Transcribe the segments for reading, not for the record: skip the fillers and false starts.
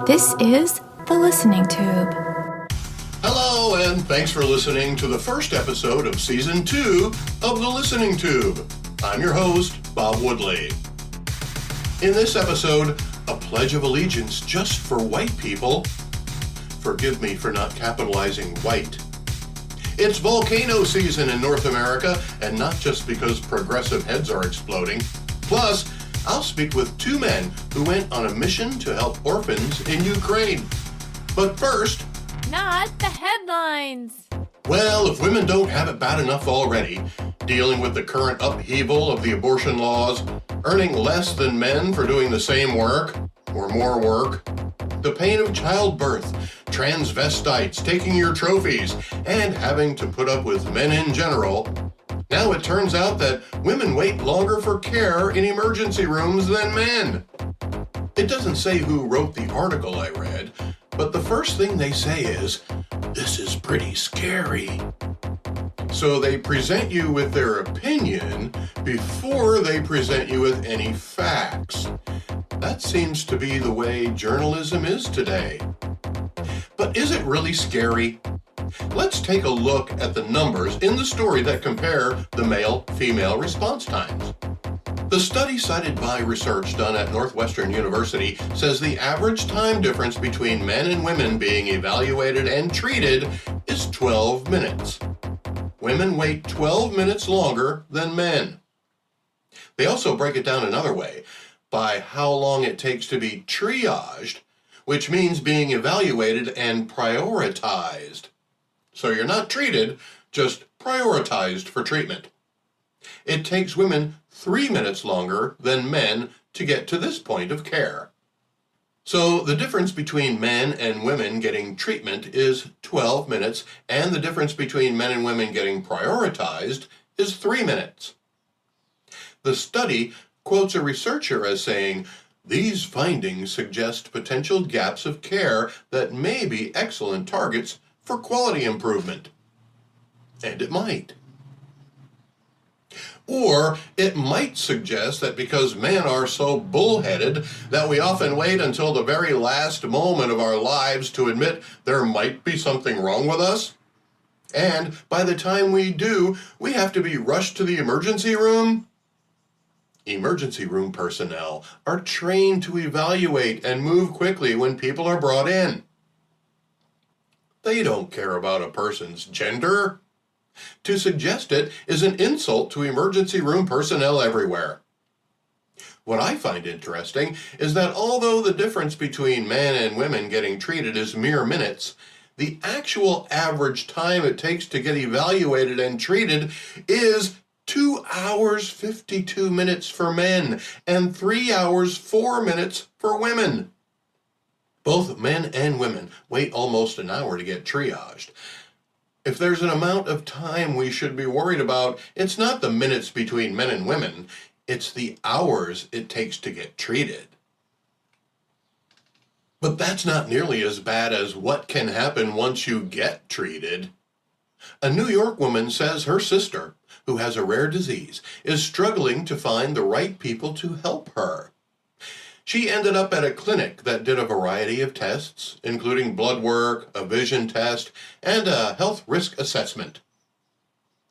This is The Listening Tube. Hello, and thanks for listening to the first episode of Season 2 of The Listening Tube. I'm your host, Bob Woodley. In this episode, a pledge of allegiance just for white people. Forgive me for not capitalizing white. It's volcano season in North America, and not just because progressive heads are exploding. Plus, I'll speak with two men who went on a mission to help orphans in Ukraine. But first... Not the headlines! Well, if women don't have it bad enough already, dealing with the current upheaval of the abortion laws, earning less than men for doing the same work, or more work, the pain of childbirth, transvestites taking your trophies, and having to put up with men in general, now it turns out that women wait longer for care in emergency rooms than men. It doesn't say who wrote the article I read, but the first thing they say is, "This is pretty scary." So they present you with their opinion before they present you with any facts. That seems to be the way journalism is today. But is it really scary? Let's take a look at the numbers in the story that compare the male-female response times. The study cited by research done at Northwestern University says the average time difference between men and women being evaluated and treated is 12 minutes. Women wait 12 minutes longer than men. They also break it down another way, by how long it takes to be triaged, which means being evaluated and prioritized. So you're not treated, just prioritized for treatment. It takes women 3 minutes longer than men to get to this point of care. So the difference between men and women getting treatment is 12 minutes, and the difference between men and women getting prioritized is 3 minutes. The study quotes a researcher as saying, "These findings suggest potential gaps of care that may be excellent targets for quality improvement." And it might. Or it might suggest that because men are so bullheaded that we often wait until the very last moment of our lives to admit there might be something wrong with us. And by the time we do, we have to be rushed to the emergency room. Emergency room personnel are trained to evaluate and move quickly when people are brought in. They don't care about a person's gender. To suggest it is an insult to emergency room personnel everywhere. What I find interesting is that although the difference between men and women getting treated is mere minutes, the actual average time it takes to get evaluated and treated is 2 hours 52 minutes for men and 3 hours 4 minutes for women. Both men and women wait almost an hour to get triaged. If there's an amount of time we should be worried about, it's not the minutes between men and women, it's the hours it takes to get treated. But that's not nearly as bad as what can happen once you get treated. A New York woman says her sister, who has a rare disease, is struggling to find the right people to help her. She ended up at a clinic that did a variety of tests, including blood work, a vision test, and a health risk assessment.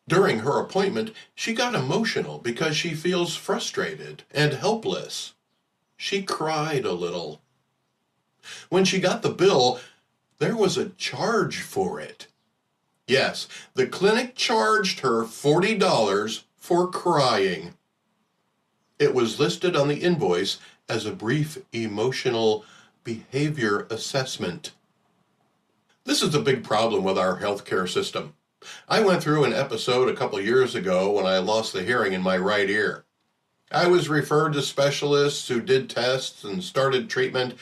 During her appointment, she got emotional because she feels frustrated and helpless. She cried a little. When she got the bill, there was a charge for it. Yes, the clinic charged her $40 for crying. It was listed on the invoice as a brief emotional behavior assessment. This is a big problem with our healthcare system. I went through an episode a couple years ago when I lost the hearing in my right ear. I was referred to specialists who did tests and started treatment,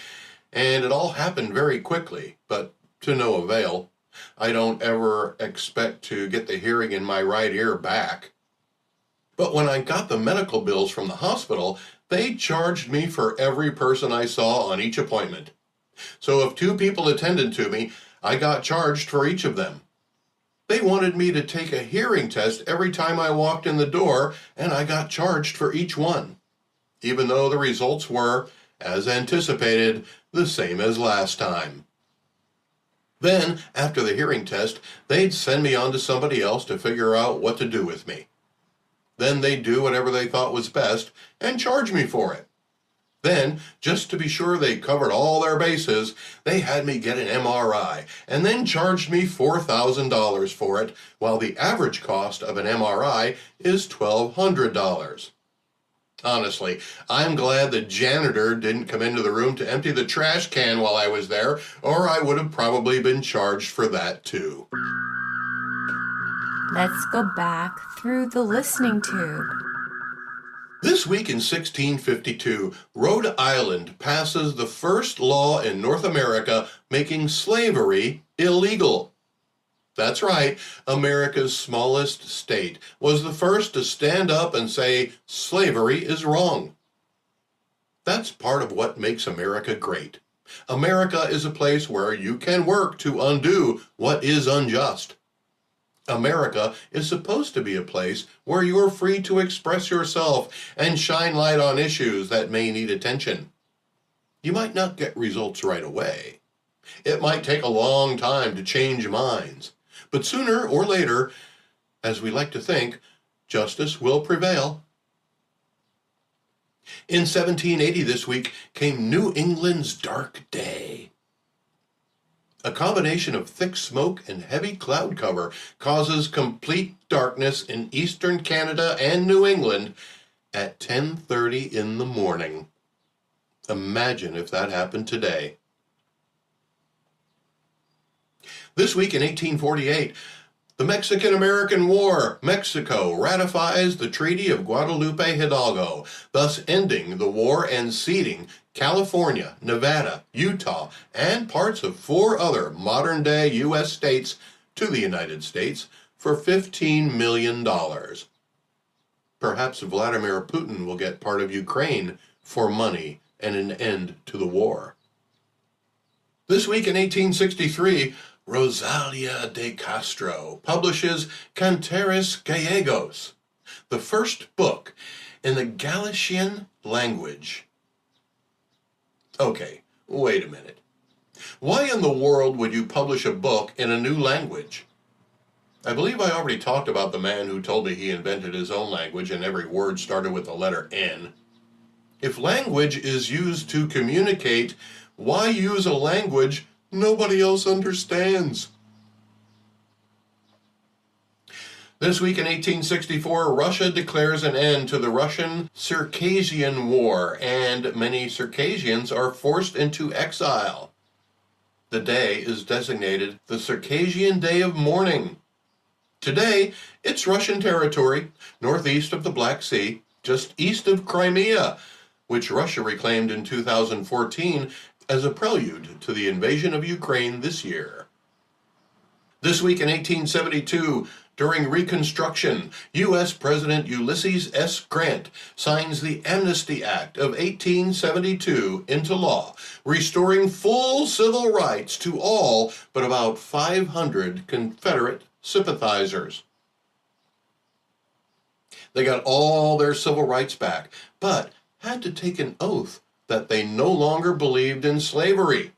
and it all happened very quickly, but to no avail. I don't ever expect to get the hearing in my right ear back. But when I got the medical bills from the hospital, they charged me for every person I saw on each appointment. So if 2 people attended to me, I got charged for each of them. They wanted me to take a hearing test every time I walked in the door, and I got charged for each one, even though the results were As anticipated, the same as last time. Then, after the hearing test, they'd send me on to somebody else to figure out what to do with me. Then they'd do whatever they thought was best and charge me for it. Then, just to be sure they covered all their bases, they had me get an MRI and then charged me $4,000 for it, while the average cost of an MRI is $1,200. Honestly, I'm glad the janitor didn't come into the room to empty the trash can while I was there, or I would have probably been charged for that too. Let's go back through the listening tube. This week in 1652, Rhode Island passes the first law in North America making slavery illegal. That's right, America's smallest state was the first to stand up and say slavery is wrong. That's part of what makes America great. America is a place where you can work to undo what is unjust. America is supposed to be a place where you're free to express yourself and shine light on issues that may need attention. You might not get results right away. It might take a long time to change minds. But sooner or later, as we like to think, justice will prevail. In 1780 this week came New England's dark day. A combination of thick smoke and heavy cloud cover causes complete darkness in eastern Canada and New England at 10:30 in the morning. Imagine if that happened today. This week in 1848, the Mexican-American War, Mexico ratifies the Treaty of Guadalupe Hidalgo, thus ending the war and ceding California, Nevada, Utah, and parts of 4 other modern-day U.S. states to the United States for $15 million. Perhaps Vladimir Putin will get part of Ukraine for money and an end to the war. This week in 1863, Rosalia de Castro publishes Cantares Gallegos, the first book in the Galician language. Okay, wait a minute. Why in the world would you publish a book in a new language? I believe I already talked about the man who told me he invented his own language and every word started with the letter N. If language is used to communicate, why use a language nobody else understands? This week in 1864, Russia declares an end to the Russian-Circassian War, and many Circassians are forced into exile. The day is designated the Circassian Day of Mourning. Today, it's Russian territory, northeast of the Black Sea, just east of Crimea, which Russia reclaimed in 2014 as a prelude to the invasion of Ukraine this year. This week in 1872, during Reconstruction, U.S. President Ulysses S. Grant signs the Amnesty Act of 1872 into law, restoring full civil rights to all but about 500 Confederate sympathizers. They got all their civil rights back, but had to take an oath that they no longer believed in slavery.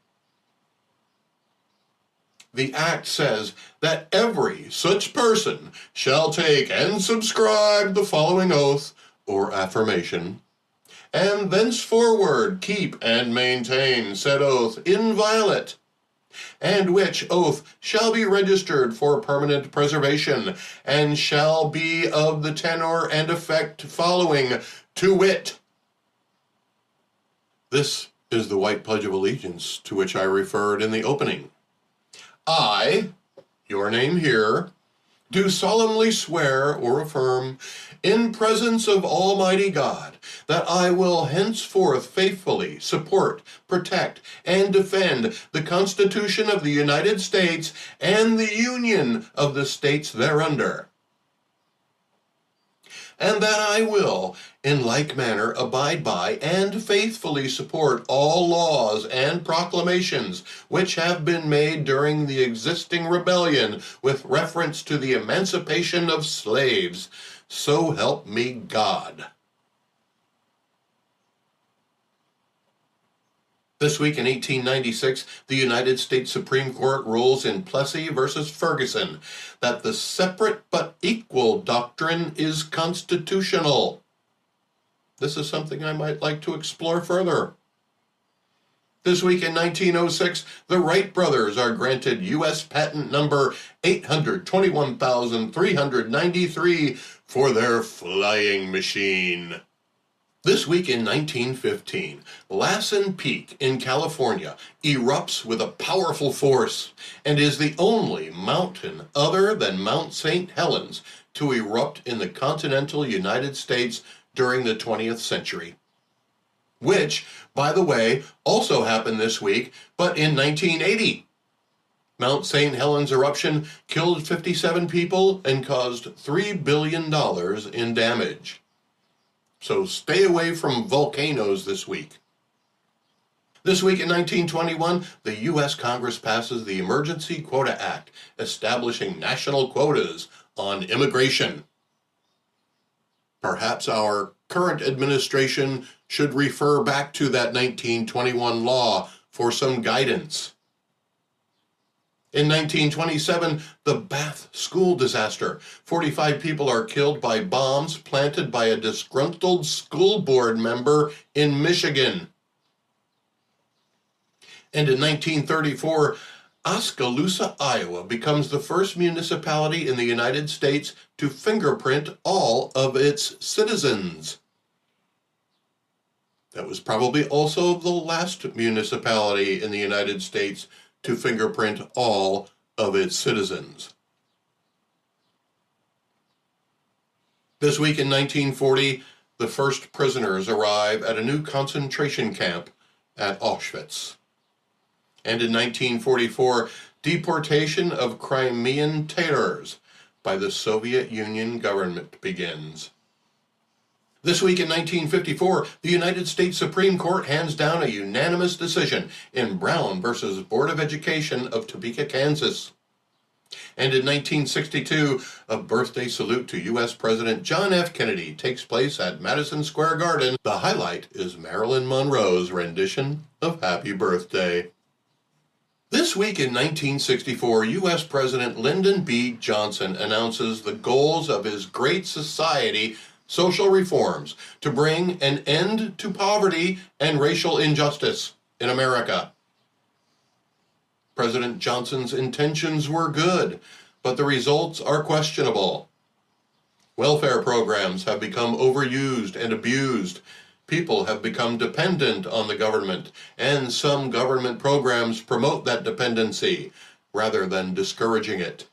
The act says that every such person shall take and subscribe the following oath or affirmation, and thenceforward keep and maintain said oath inviolate, and which oath shall be registered for permanent preservation, and shall be of the tenor and effect following, to wit. This is the White Pledge of Allegiance to which I referred in the opening. I, your name here, do solemnly swear or affirm, in presence of Almighty God, that I will henceforth faithfully support, protect, and defend the Constitution of the United States and the Union of the States thereunder, and that I will, in like manner, abide by and faithfully support all laws and proclamations which have been made during the existing rebellion with reference to the emancipation of slaves. So help me God. This week in 1896, the United States Supreme Court rules in Plessy versus Ferguson that the separate but equal doctrine is constitutional. This is something I might like to explore further. This week in 1906, the Wright brothers are granted U.S. patent number 821,393 for their flying machine. This week in 1915, Lassen Peak in California erupts with a powerful force and is the only mountain other than Mount St. Helens to erupt in the continental United States during the 20th century. Which, by the way, also happened this week, but in 1980. Mount St. Helens eruption killed 57 people and caused $3 billion in damage. So stay away from volcanoes this week. This week in 1921, the U.S. Congress passes the Emergency Quota Act, establishing national quotas on immigration. Perhaps our current administration should refer back to that 1921 law for some guidance. In 1927, the Bath school disaster. 45 people are killed by bombs planted by a disgruntled school board member in Michigan. And in 1934, Oskaloosa, Iowa becomes the first municipality in the United States to fingerprint all of its citizens. That was probably also the last municipality in the United States to fingerprint all of its citizens. This week in 1940, the first prisoners arrive at a new concentration camp at Auschwitz. And in 1944, deportation of Crimean Tatars by the Soviet Union government begins. This week in 1954, the United States Supreme Court hands down a unanimous decision in Brown versus Board of Education of Topeka, Kansas. And in 1962, a birthday salute to U.S. President John F. Kennedy takes place at Madison Square Garden. The highlight is Marilyn Monroe's rendition of Happy Birthday. This week in 1964, U.S. President Lyndon B. Johnson announces the goals of his Great Society social reforms to bring an end to poverty and racial injustice in America. President Johnson's intentions were good, but the results are questionable. Welfare programs have become overused and abused. People have become dependent on the government, and some government programs promote that dependency rather than discouraging it.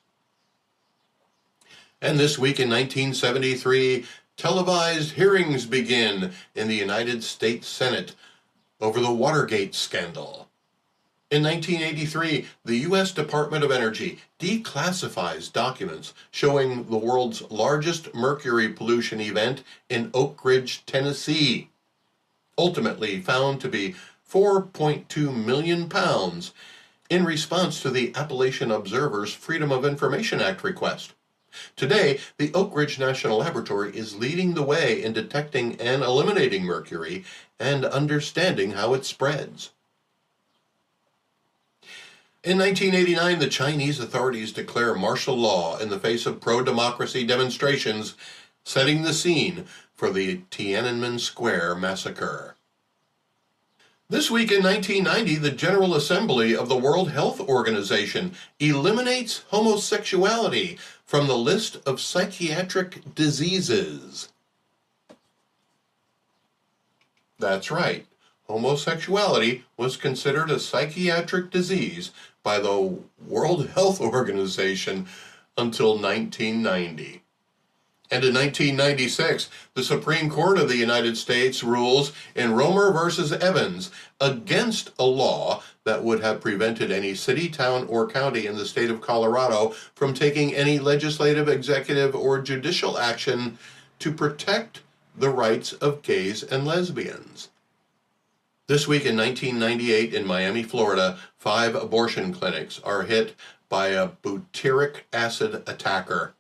And this week in 1973, televised hearings begin in the United States Senate over the Watergate scandal. In 1983, the U.S. Department of Energy declassifies documents showing the world's largest mercury pollution event in Oak Ridge, Tennessee, ultimately found to be 4.2 million pounds in response to the Appalachian Observer's Freedom of Information Act request. Today, the Oak Ridge National Laboratory is leading the way in detecting and eliminating mercury and understanding how it spreads. In 1989, the Chinese authorities declare martial law in the face of pro-democracy demonstrations, setting the scene for the Tiananmen Square massacre. This week in 1990, the General Assembly of the World Health Organization eliminates homosexuality from the list of psychiatric diseases. That's right. Homosexuality was considered a psychiatric disease by the World Health Organization until 1990. And in 1996, the Supreme Court of the United States rules in Romer versus Evans against a law that would have prevented any city, town, or county in the state of Colorado from taking any legislative, executive, or judicial action to protect the rights of gays and lesbians. This week in 1998 in Miami, Florida, 5 abortion clinics are hit by a butyric acid attacker.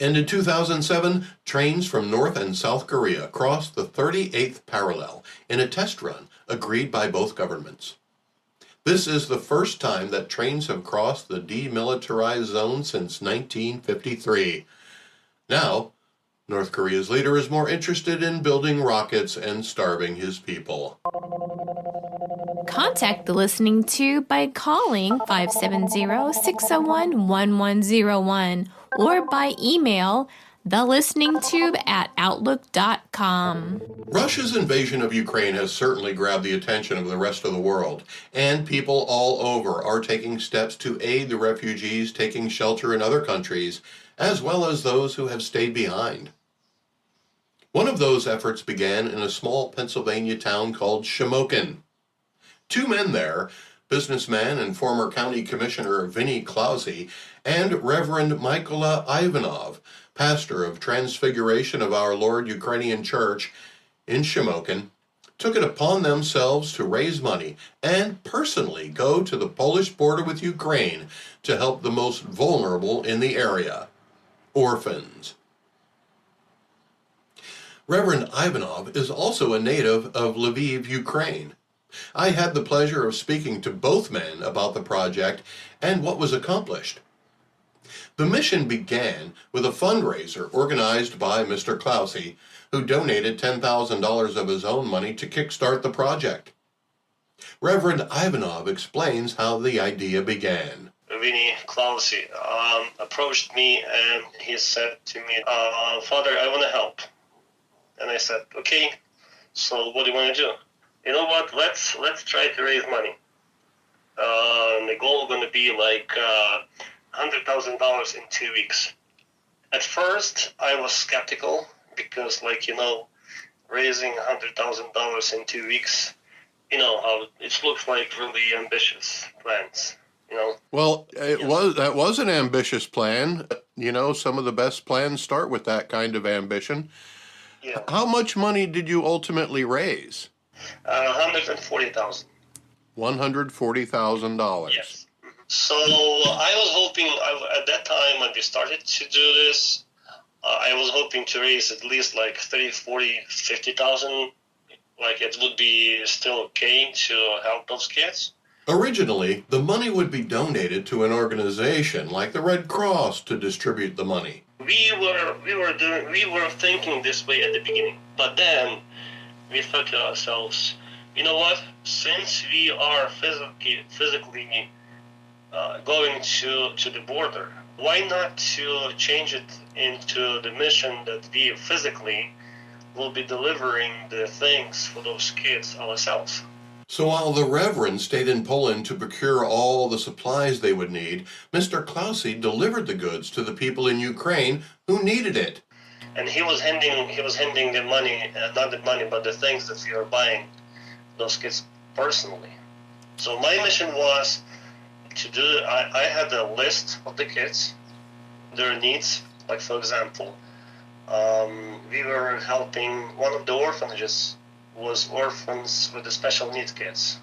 And in 2007, trains from North and South Korea crossed the 38th parallel in a test run agreed by both governments. This is the first time that trains have crossed the demilitarized zone since 1953. Now, North Korea's leader is more interested in building rockets and starving his people. Contact the Listening Tube by calling 570-601-1101 or by email thelisteningtube@outlook.com. Russia's invasion of Ukraine has certainly grabbed the attention of the rest of the world, and people all over are taking steps to aid the refugees taking shelter in other countries, as well as those who have stayed behind. One of those efforts began in a small Pennsylvania town called Shamokin. Two men there, businessman and former county commissioner Vinny Clausy and Reverend Mykola Ivanov, pastor of Transfiguration of Our Lord Ukrainian Church in Shamokin, took it upon themselves to raise money and personally go to the Polish border with Ukraine to help the most vulnerable in the area, orphans. Reverend Ivanov is also a native of Lviv, Ukraine. I had the pleasure of speaking to both men about the project and what was accomplished. The mission began with a fundraiser organized by Mr. Clausy, who donated $10,000 of his own money to kickstart the project. Reverend Ivanov explains how the idea began. Vinny Clausy approached me and he said to me, Father, I want to help. And I said, okay, so what do you want to do? You know what, let's try to raise money. The goal is going to be like $100,000 in 2 weeks. At first, I was skeptical because, raising $100,000 in 2 weeks, how it looks like really ambitious plans. Well, that was an ambitious plan. Some of the best plans start with that kind of ambition. Yeah. How much money did you ultimately raise? $140,000. $140,000. Yes. So I was hoping, at that time when we started to do this, I was hoping to raise at least like 30, 40, 50,000. Like it would be still okay to help those kids. Originally, the money would be donated to an organization like the Red Cross to distribute the money. We were thinking this way at the beginning, but then we thought to ourselves, you know what? Since we are physically going to the border, why not to change it into the mission that we physically will be delivering the things for those kids ourselves? So while the Reverend stayed in Poland to procure all the supplies they would need, Mr. Clausy delivered the goods to the people in Ukraine who needed it. And he was handing the money, not the money, but the things that we are buying those kids personally. So my mission was to do, I had a list of the kids, their needs. Like, for example, we were helping one of the orphanages was orphans with the special needs kids.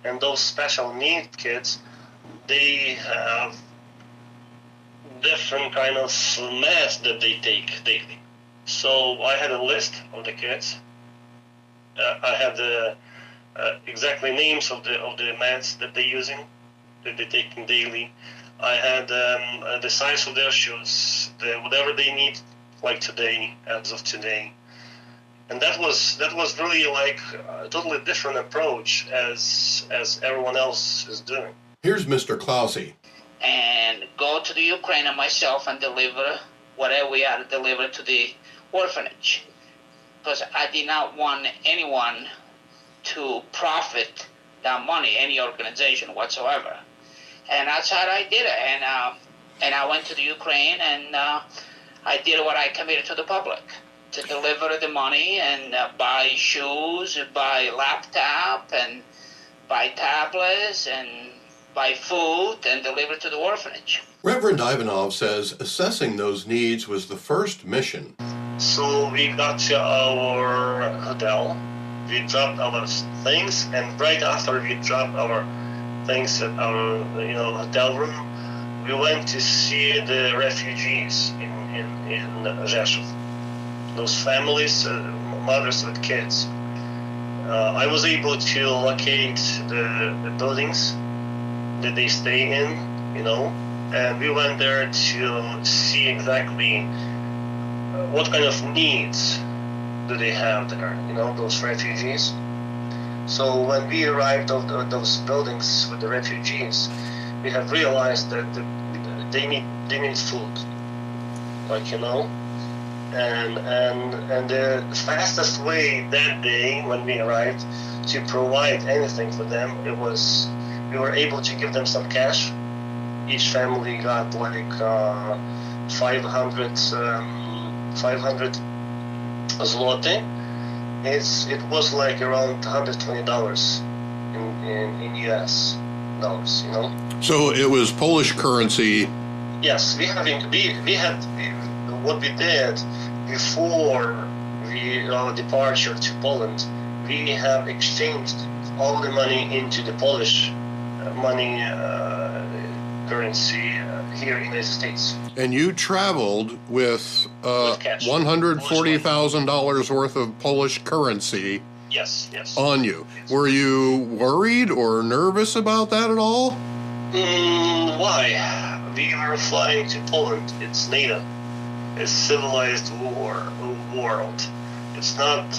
And those special needs kids, they have different kind of meds that they take daily. So I had a list of the kids. I had the exactly names of the meds that they're using, that they're taking daily. I had the size of their shoes, whatever they need, like today, as of today. And that was really like a totally different approach as everyone else is doing. Here's Mr. Clausy. And go to the Ukraine and myself and deliver whatever we had to deliver to the orphanage. Because I did not want anyone to profit that money, any organization whatsoever. And that's how I did it. And I went to the Ukraine and I did what I committed to the public, to deliver the money and buy shoes, buy laptop, and buy tablets, and buy food, and deliver to the orphanage. Reverend Ivanov says assessing those needs was the first mission. So we got to our hotel, we dropped our things, and right after we dropped our things at our hotel room, we went to see the refugees in Rzeszów. Those families, mothers with kids. I was able to locate the buildings that they stay in, and we went there to see exactly what kind of needs do they have there, those refugees. So when we arrived at those buildings with the refugees, we have realized that they need food, and the fastest way that day when we arrived to provide anything for them, we were able to give them some cash. Each family got like 500 zloty. It was like around $120 in US dollars, So it was Polish currency. Yes, we had what we did before our departure to Poland. We have exchanged all the money into the Polish money currency here in the United States. And you traveled with cash. $140,000 worth of Polish currency Yes. on you. Yes. Were you worried or nervous about that at all? Why? We were flying to Poland. It's NATO. It's civilized world. It's not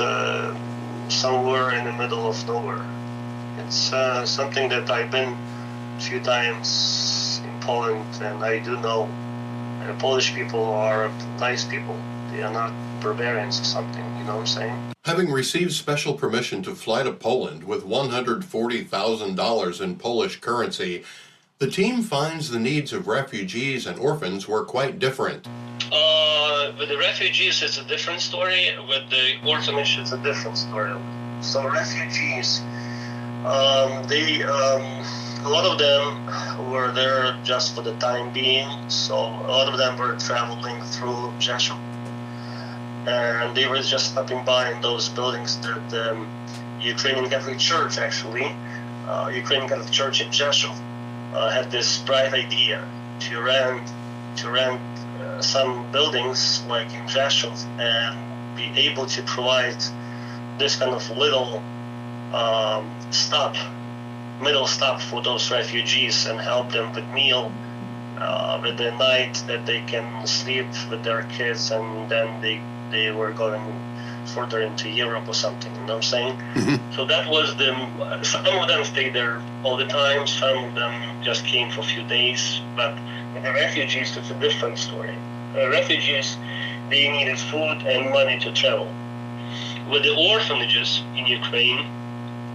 somewhere in the middle of nowhere. It's something that I've been a few times in Poland, and I do know. Polish people are nice people. They are not barbarians or something, you know what I'm saying? Having received special permission to fly to Poland with $140,000 in Polish currency, the team finds the needs of refugees and orphans were quite different. With the refugees, it's a different story. With the orphanage, it's a different story. So refugees, a lot of them were there just for the time being. So a lot of them were traveling through Rzeszów, and they were just stopping by in those buildings that Ukrainian Catholic Church, actually, Ukrainian Catholic Church in Rzeszów, had this bright idea to rent some buildings like in Rzeszów and be able to provide this kind of little middle stop for those refugees and help them with meal, with the night that they can sleep with their kids, and then they were going further into Europe or something, you know what I'm saying? Mm-hmm. So that was some of them stayed there all the time, some of them just came for a few days, but with the refugees, it's a different story. Refugees, they needed food and money to travel. With the orphanages in Ukraine,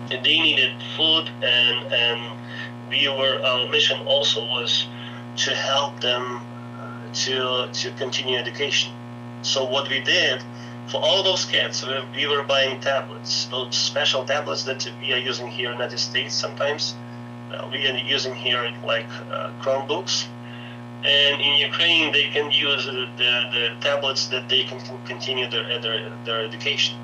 they needed food, and our mission also was to help them to continue education. So what we did for all those kids, we were buying tablets, those special tablets that we are using here in the United States sometimes. We are using here like Chromebooks. And in Ukraine, they can use the tablets that they can continue their education.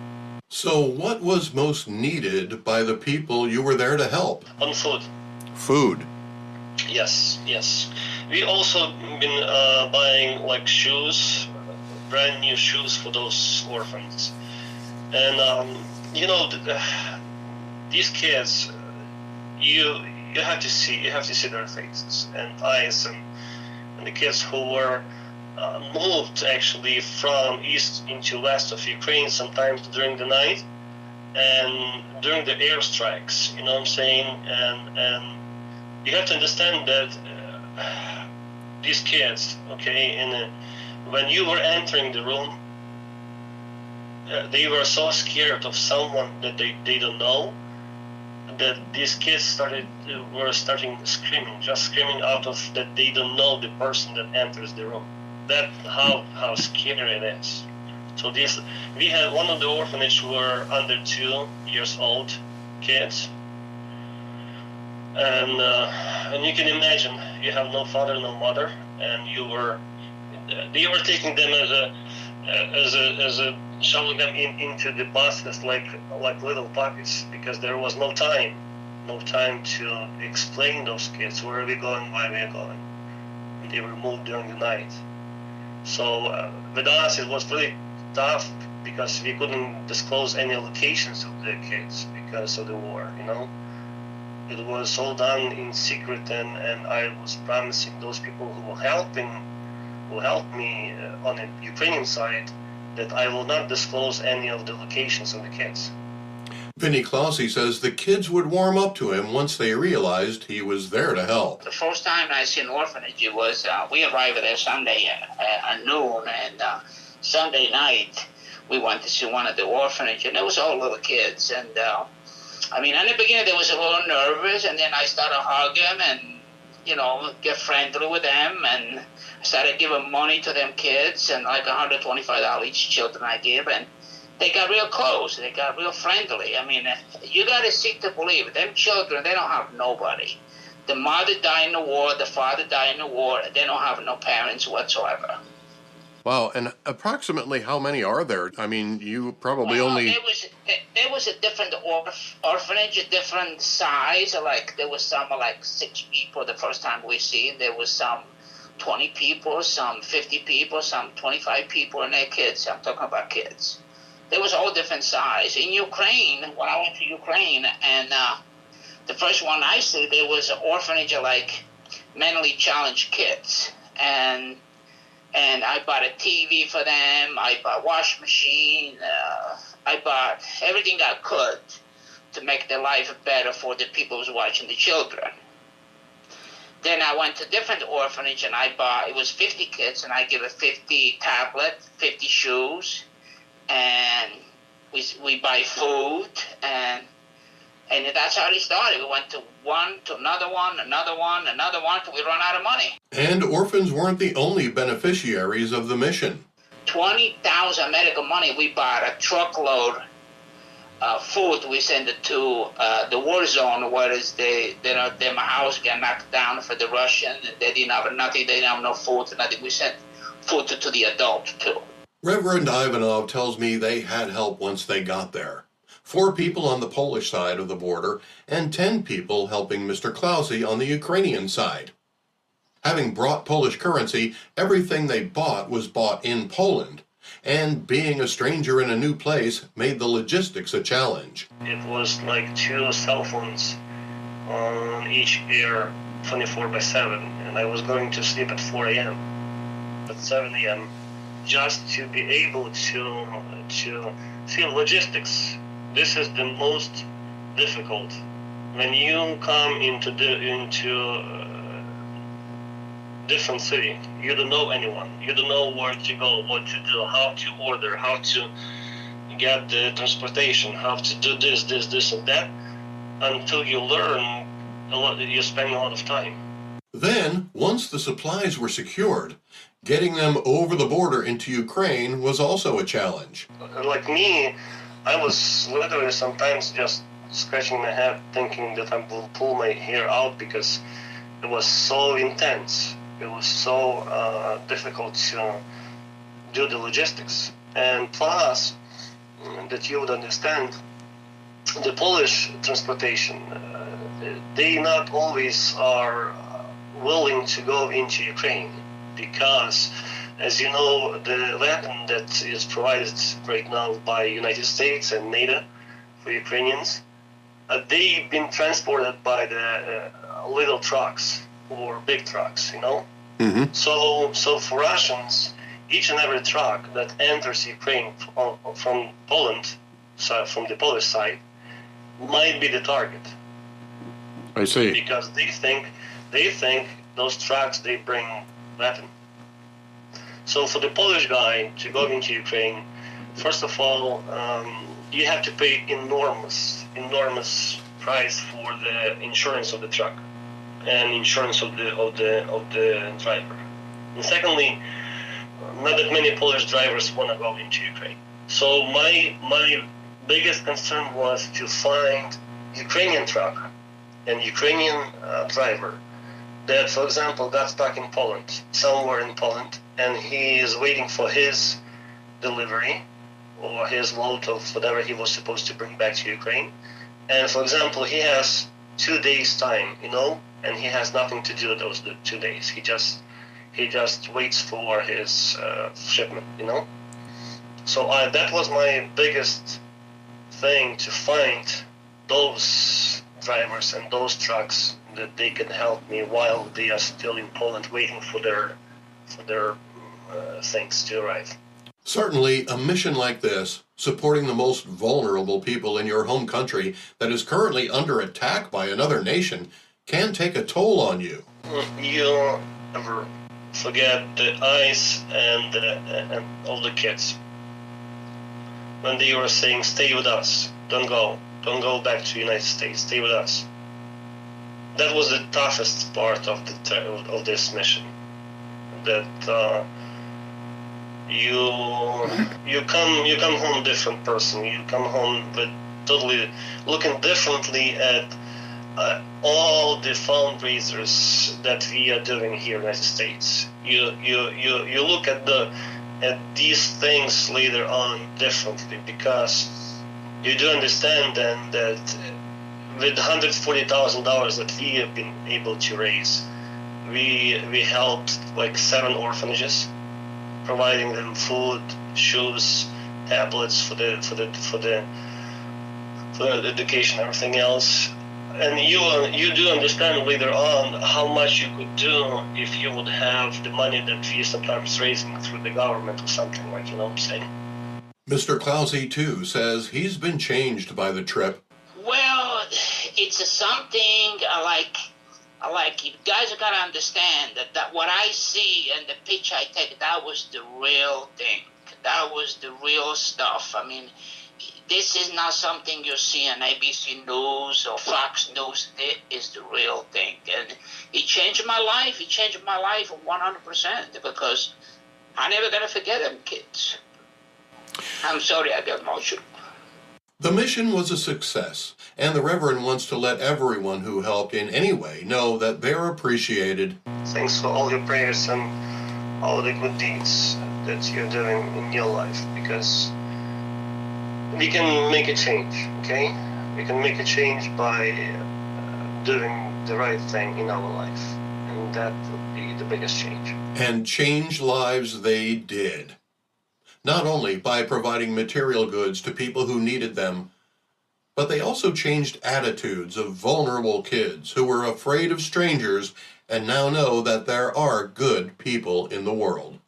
So what was most needed by the people you were there to help? On food. Food. Yes. We also been buying like shoes, brand new shoes for those orphans. And these kids, you have to see their faces and eyes, and the kids who were moved actually from east into west of Ukraine sometimes during the night and during the airstrikes, you know what I'm saying? And you have to understand that these kids, okay, when you were entering the room, they were so scared of someone that they don't know, that these kids were starting screaming out of that they don't know the person that enters the room. That's how scary it is. So we had one of the orphanage were under 2 years old kids, and you can imagine you have no father, no mother, and they were taking them as a shoving them into the buses like little puppies, because there was no time to explain those kids where are we going, why we are going. And they were moved during the night. So with us it was really tough because we couldn't disclose any locations of the kids, because of the war, you know. It was all done in secret, and I was promising those people who helped me on the Ukrainian side that I will not disclose any of the locations of the kids. Vinny Clausey says the kids would warm up to him once they realized he was there to help. The first time I seen an orphanage, it was, we arrived there Sunday at noon, and Sunday night we went to see one of the orphanage, and it was all little kids. And I mean, in the beginning they was a little nervous, and then I started hugging them and, you know, get friendly with them, and I started giving money to them kids, and like $125 each children I give, and they got real close. They got real friendly. I mean, you got to seek to believe. Them children, they don't have nobody. The mother died in the war. The father died in the war. They don't have no parents whatsoever. Wow, and approximately how many are there? I mean, you probably only... There was a different orphanage, a different size. Like, there was some like 6 people the first time we see. There was some 20 people, some 50 people, some 25 people and their kids. I'm talking about kids. There was all different size. In Ukraine, when I went to Ukraine, and the first one I see, there was an orphanage of like mentally challenged kids, and I bought a TV for them. I bought a wash machine. I bought everything I could to make their life better for the people who was watching the children. Then I went to different orphanage, and I bought, it was 50 kids, and I give it 50 tablets, 50 shoes, and we buy food, and that's how it started. We went to one, to another one, another one, till we run out of money. And orphans weren't the only beneficiaries of the mission. 20,000 American money. We bought a truckload of food. We sent it to the war zone, where their house got knocked down for the Russians. They didn't have nothing. They didn't have no food, nothing. We sent food to the adults too. Reverend Ivanov tells me they had help once they got there. 4 people on the Polish side of the border, and 10 people helping Mr. Clausey on the Ukrainian side. Having brought Polish currency, everything they bought was bought in Poland, and being a stranger in a new place made the logistics a challenge. It was like 2 cell phones on each ear, 24/7, and I was going to sleep at 4 a.m., at 7 a.m., just to be able to feel logistics. This is the most difficult. When you come into different city, you don't know anyone. You don't know where to go, what to do, how to order, how to get the transportation, how to do this, and that. Until you learn a lot, you spend a lot of time. Then, once the supplies were secured, getting them over the border into Ukraine was also a challenge. Like me, I was literally sometimes just scratching my head thinking that I will pull my hair out because it was so intense. It was so difficult to do the logistics. And plus, that you would understand, the Polish transportation, they not always are willing to go into Ukraine because, as you know, the weapon that is provided right now by United States and NATO for Ukrainians, they've been transported by the little trucks or big trucks, you know? Mm-hmm. So for Russians, each and every truck that enters Ukraine from Poland, so from the Polish side, might be the target. I see. Because they think those trucks, they bring weapon. So for the Polish guy to go into Ukraine, first of all, you have to pay enormous price for the insurance of the truck and insurance of the driver. And secondly, not that many Polish drivers want to go into Ukraine. So my biggest concern was to find Ukrainian truck and Ukrainian driver that, for example, got stuck in Poland, somewhere in Poland, and he is waiting for his delivery or his load of whatever he was supposed to bring back to Ukraine. And, for example, he has 2 days time, you know, and he has nothing to do those 2 days. He just waits for his shipment, you know. So that was my biggest thing, to find those drivers and those trucks that they can help me while they are still in Poland waiting for their things to arrive. Certainly, a mission like this, supporting the most vulnerable people in your home country that is currently under attack by another nation, can take a toll on you. You ever forget the eyes and all the kids when they were saying, "Stay with us, don't go back to the United States, stay with us." That was the toughest part of this mission. That you come home a different person. You come home with totally looking differently at all the fundraisers that we are doing here in the United States. You look at these things later on differently, because you do understand then that with $140,000 that we have been able to raise, we helped like 7 orphanages, providing them food, shoes, tablets for the education, everything else. And you do understand later on how much you could do if you would have the money that we sometimes raising through the government or something, like, you know what I'm saying? Mr. Clausey, too, says he's been changed by the trip. Well, it's something I like. You guys gotta understand that what I see and the picture I take, that was the real thing. That was the real stuff. I mean, this is not something you see on ABC News or Fox News. It is the real thing. And it changed my life. It changed my life 100%, because I'm never going to forget them kids. I'm sorry I get emotional. The mission was a success, and the Reverend wants to let everyone who helped in any way know that they're appreciated. Thanks for all your prayers and all the good deeds that you're doing in your life, because we can make a change, okay? We can make a change by doing the right thing in our life, and that would be the biggest change. And change lives they did. Not only by providing material goods to people who needed them, but they also changed attitudes of vulnerable kids who were afraid of strangers and now know that there are good people in the world.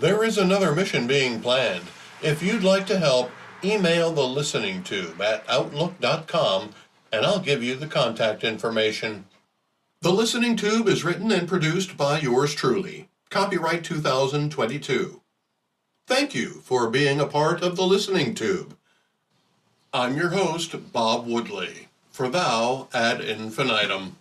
There is another mission being planned. If you'd like to help, email the Listening Tube at outlook.com and I'll give you the contact information. The Listening Tube is written and produced by yours truly. Copyright 2022. Thank you for being a part of the Listening Tube. I'm your host, Bob Woodley, for Thou ad infinitum.